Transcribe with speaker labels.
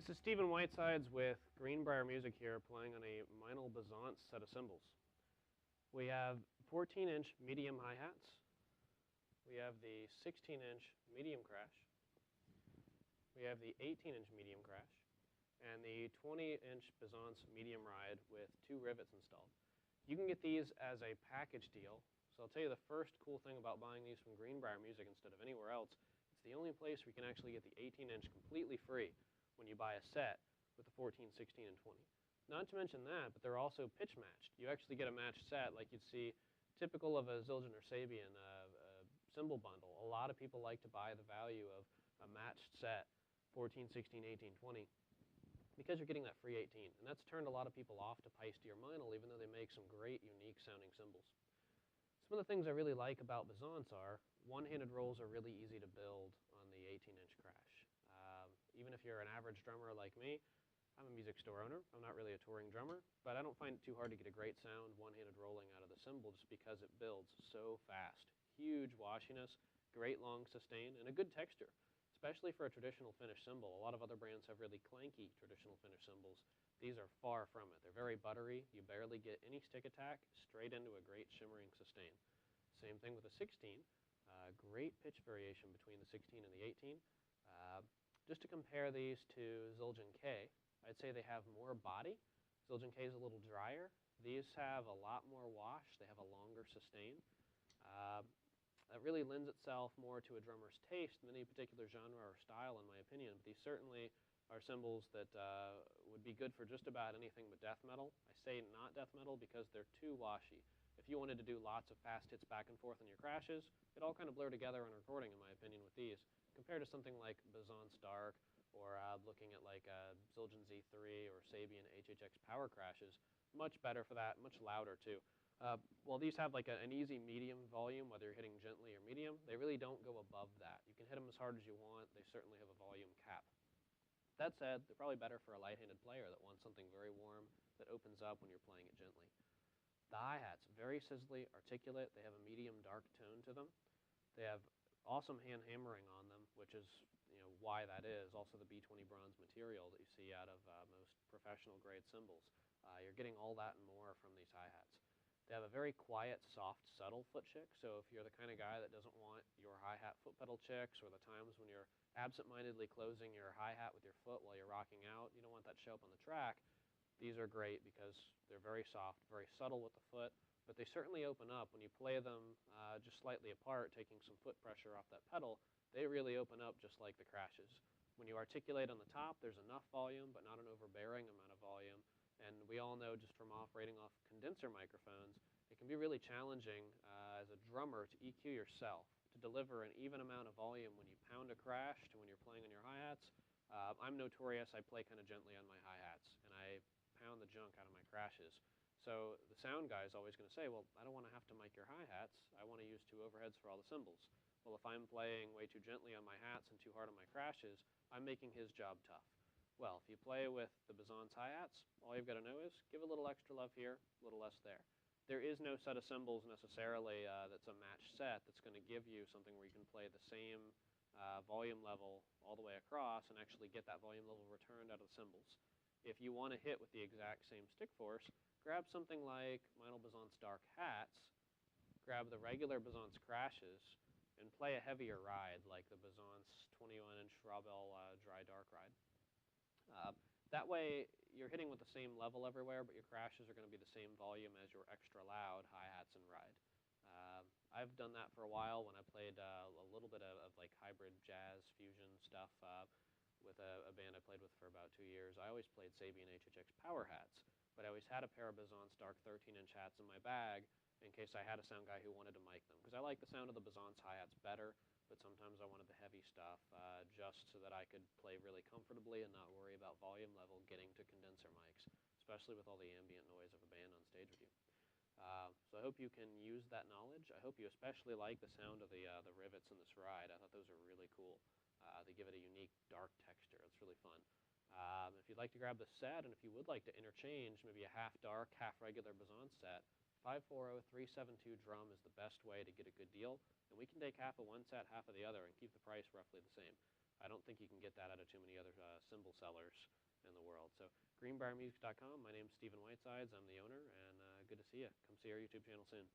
Speaker 1: This is Stephen Whitesides with Greenbrier Music here, playing on a Meinl Byzance set of cymbals. We have 14-inch medium hi-hats. We have the 16-inch medium crash. We have the 18-inch medium crash. And the 20-inch Byzance medium ride with 2 rivets installed. You can get these as a package deal. So I'll tell you the first cool thing about buying these from Greenbrier Music instead of anywhere else. It's the only place where you can actually get the 18-inch completely free when you buy a set with the 14, 16, and 20. Not to mention that, but they're also pitch matched. You actually get a matched set like you'd see typical of a Zildjian or Sabian cymbal bundle. A lot of people like to buy the value of a matched set, 14, 16, 18, 20, because you're getting that free 18. And that's turned a lot of people off to Paiste or Meinl, even though they make some great, unique sounding cymbals. Some of the things I really like about Byzance are one-handed rolls are really easy to build on the 18-inch crash. Even if you're an average drummer like me, I'm a music store owner. I'm not really a touring drummer, but I don't find it too hard to get a great sound one-handed rolling out of the cymbal just because it builds so fast. Huge washiness, great long sustain, and a good texture, especially for a traditional Finnish cymbal. A lot of other brands have really clanky traditional Finnish cymbals. These are far from it. They're very buttery. You barely get any stick attack, straight into a great shimmering sustain. Same thing with the 16. Great pitch variation between the 16 and the 18. Just to compare these to Zildjian K, I'd say they have more body. Zildjian K is a little drier. These have a lot more wash. They have a longer sustain. That really lends itself more to a drummer's taste than any particular genre or style, in my opinion. But these certainly are cymbals that would be good for just about anything but death metal. I say not death metal because they're too washy. If you wanted to do lots of fast hits back and forth in your crashes, it all kind of blur together on recording, in my opinion, with these, compared to something like Byzance Dark or looking at like Zildjian Z3 or Sabian HHX power crashes. Much better for that, much louder too. While these have like an easy medium volume, whether you're hitting gently or medium, they really don't go above that. You can hit them as hard as you want. They certainly have a volume cap. That said, they're probably better for a light-handed player that wants something very warm that opens up when you're playing it gently. The hi-hats, very sizzly, articulate. They have a medium dark tone to them. They have awesome hand hammering on them, which is why that is. Also the B20 bronze material that you see out of most professional grade cymbals. You're getting all that and more from these hi-hats. They have a very quiet, soft, subtle foot chick. So if you're the kind of guy that doesn't want your hi-hat foot pedal chicks, or the times when you're absent-mindedly closing your hi-hat with your foot while you're rocking out, you don't want that to show up on the track, these are great because they're very soft, very subtle with the foot, but they certainly open up. When you play them just slightly apart, taking some foot pressure off that pedal, they really open up just like the crashes. When you articulate on the top, there's enough volume, but not an overbearing amount of volume. And we all know just from operating off condenser microphones, it can be really challenging as a drummer to EQ yourself, to deliver an even amount of volume when you pound a crash to when you're playing on your hi-hats. I'm notorious, I play kind of gently on my hi-hats, and I pound the junk out of my crashes. So the sound guy is always going to say, well, I don't want to have to mic your hi-hats. I want to use 2 overheads for all the cymbals. Well, if I'm playing way too gently on my hats and too hard on my crashes, I'm making his job tough. Well, if you play with the Byzance hi-hats, all you've got to know is give a little extra love here, a little less there. There is no set of cymbals necessarily that's a matched set that's going to give you something where you can play the same volume level all the way across and actually get that volume level returned out of the cymbals. If you want to hit with the exact same stick force, grab something like Meinl Byzance Dark hats, grab the regular Byzance crashes, and play a heavier ride like the Byzance 21-inch Ravel Dry Dark ride. That way, you're hitting with the same level everywhere, but your crashes are going to be the same volume as your extra loud hi-hats and ride. I've done that for a while when I played a little bit of like hybrid jazz fusion stuff with a band I played with for about 2 years. I always played Sabian HHX power hats, but I always had a pair of Byzance Dark 13-inch hats in my bag in case I had a sound guy who wanted to mic them. Because I like the sound of the Byzance hi-hats better, but sometimes I wanted the heavy stuff just so that I could play really comfortably and not worry about volume level getting to condenser mics, especially with all the ambient noise of a band on stage with you. So I hope you can use that knowledge. I hope you especially like the sound of the rivets in this ride. I thought those are really cool. They give it a unique dark texture. It's really fun. If you'd like to grab the set, and if you would like to interchange maybe a half dark, half regular Byzance set, 540-372 drum is the best way to get a good deal, and we can take half of one set, half of the other, and keep the price roughly the same. I don't think you can get that out of too many other cymbal sellers in the world. So greenbriermusic.com. My name's Stephen Whitesides. I'm the owner, and good to see you. Come see our YouTube channel soon.